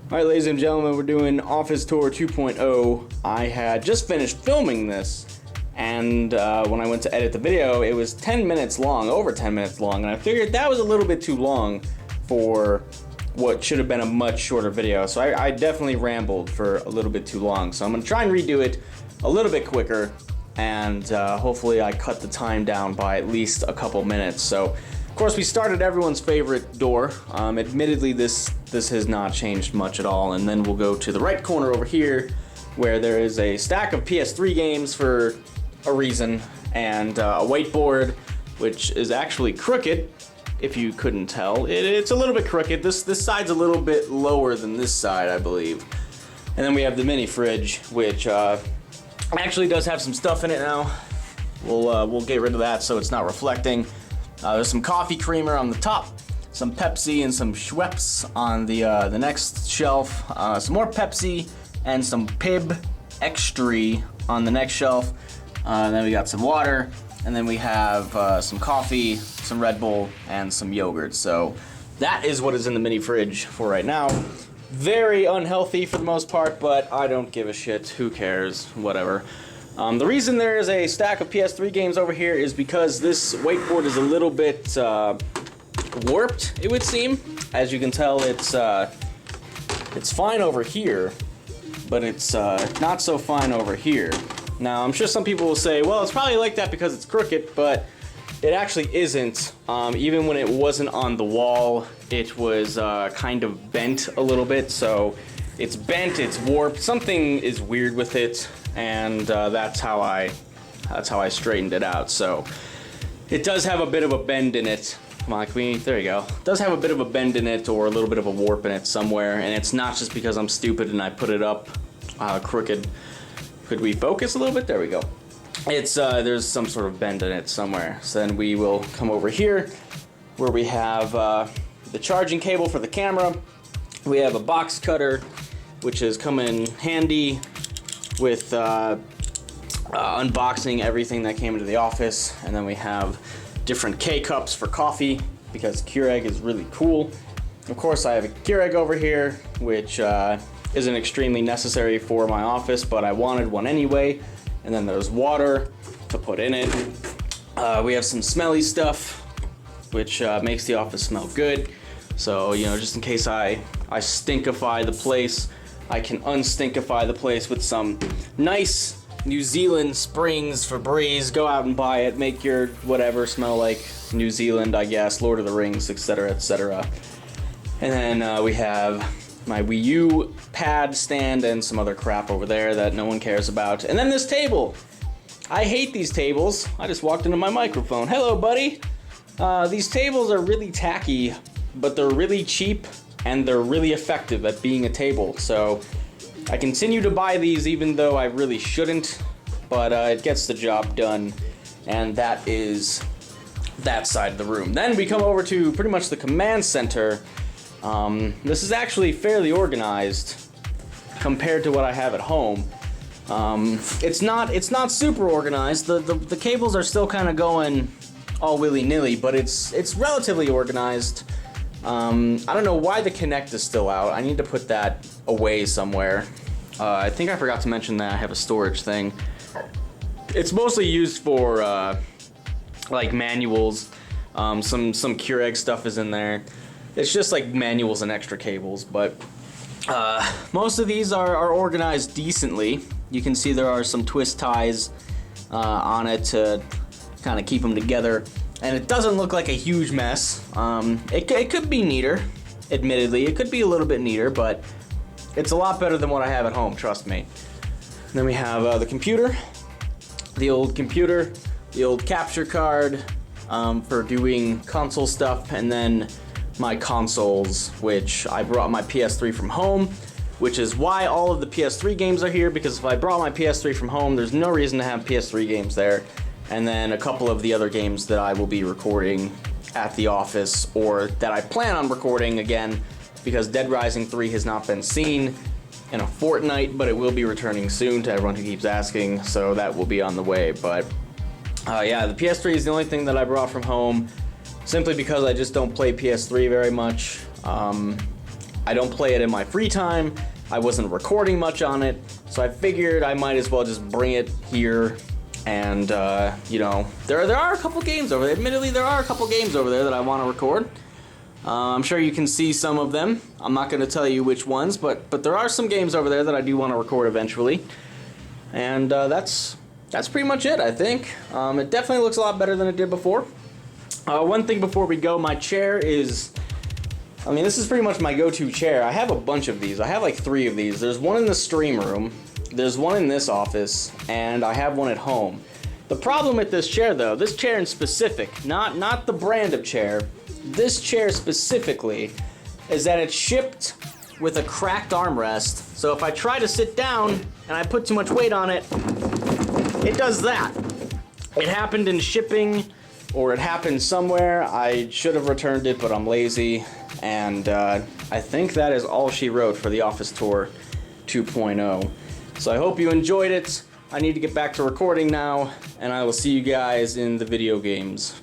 Alright, ladies and gentlemen, we're doing Office Tour 2.0. I had just finished filming this, and when I went to edit the video, it was 10 minutes long, over 10 minutes long, and I figured that was a little bit too long for what should have been a much shorter video. So I definitely rambled for a little bit too long. So I'm going to try and redo it a little bit quicker, and hopefully I cut the time down by at least a couple minutes. So, of course, we started everyone's favorite door. Admittedly, this has not changed much at all. And then we'll go to the right corner over here, where there is a stack of PS3 games for a reason, and a whiteboard, which is actually crooked, if you couldn't tell. It's a little bit crooked. This side's a little bit lower than this side, I believe. And then we have the mini fridge, which actually does have some stuff in it now. We'll get rid of that so it's not reflecting. There's some coffee creamer on the top, some Pepsi and some Schweppes on the next shelf, some more Pepsi and some Pib Extra on the next shelf. Then we got some water, and then we have some coffee, some Red Bull, and some yogurt. So that is what is in the mini fridge for right now. Very unhealthy for the most part, but I don't give a shit. Who cares? Whatever. The reason there is a stack of PS3 games over here is because this whiteboard is a little bit warped, it would seem. As you can tell, it's fine over here, but it's not so fine over here. Now, I'm sure some people will say, well, it's probably like that because it's crooked, but it actually isn't. Even when it wasn't on the wall, it was kind of bent a little bit, so it's bent, it's warped, something is weird with it, and that's how I straightened it out. So it does have a bit of a bend in it. Come on, there you go. It does have a bit of a bend in it, or a little bit of a warp in it somewhere, and it's not just because I'm stupid and I put it up crooked. Could we focus a little bit? There we go. It's there's some sort of bend in it somewhere. So then we will come over here where we have the charging cable for the camera. We have a box cutter, which has come in handy with unboxing everything that came into the office. And then we have different K-cups for coffee because Keurig is really cool. Of course, I have a Keurig over here, which isn't extremely necessary for my office, but I wanted one anyway. And then there's water to put in it. We have some smelly stuff, which makes the office smell good. So, you know, just in case I stinkify the place, I can unstinkify the place with some nice New Zealand Springs Febreze. Go out and buy it. Make your whatever smell like New Zealand, I guess. Lord of the Rings, etc., etc. And then we have my Wii U pad stand and some other crap over there that no one cares about. And then this table. I hate these tables. I just walked into my microphone. Hello, buddy. These tables are really tacky, but they're really cheap and they're really effective at being a table. So I continue to buy these even though I really shouldn't, but it gets the job done. And that is that side of the room. Then we come over to pretty much the command center. This is actually fairly organized compared to what I have at home. It's not super organized. The cables are still kind of going all willy-nilly, but it's relatively organized. I don't know why the Connect is still out. I need to put that away somewhere. I think I forgot to mention that I have a storage thing. It's mostly used for like manuals. Some Keurig stuff is in there. It's just like manuals and extra cables, but most of these are organized decently. You can see there are some twist ties on it to kind of keep them together, and it doesn't look like a huge mess. It could be neater, admittedly. It could be a little bit neater, but it's a lot better than what I have at home, trust me. And then we have the computer, the old computer, the old capture card for doing console stuff, and then my consoles, which I brought my PS3 from home, which is why all of the PS3 games are here, because if I brought my PS3 from home, there's no reason to have PS3 games there. And then a couple of the other games that I will be recording at the office, or that I plan on recording again, because Dead Rising 3 has not been seen in a fortnight, but it will be returning soon to everyone who keeps asking, so that will be on the way. But yeah, the PS3 is the only thing that I brought from home, simply because I just don't play PS3 very much. I don't play it in my free time. I wasn't recording much on it, so I figured I might as well just bring it here. And, you know, there are a couple games over there. Admittedly, there are a couple games over there that I want to record. I'm sure you can see some of them. I'm not going to tell you which ones, but there are some games over there that I do want to record eventually. And that's pretty much it, I think. It definitely looks a lot better than it did before. One thing before we go, my chair is... I mean, this is pretty much my go-to chair. I have a bunch of these. I have like 3 of these. There's one in the stream room, there's one in this office, and I have one at home. The problem with this chair, though, this chair in specific, not the brand of chair, this chair specifically, is that it's shipped with a cracked armrest. So if I try to sit down and I put too much weight on it, it does that. It happened in shipping, or it happened somewhere. I should have returned it, but I'm lazy. And I think that is all she wrote for the Office Tour 2.0. So I hope you enjoyed it. I need to get back to recording now, and I will see you guys in the video games.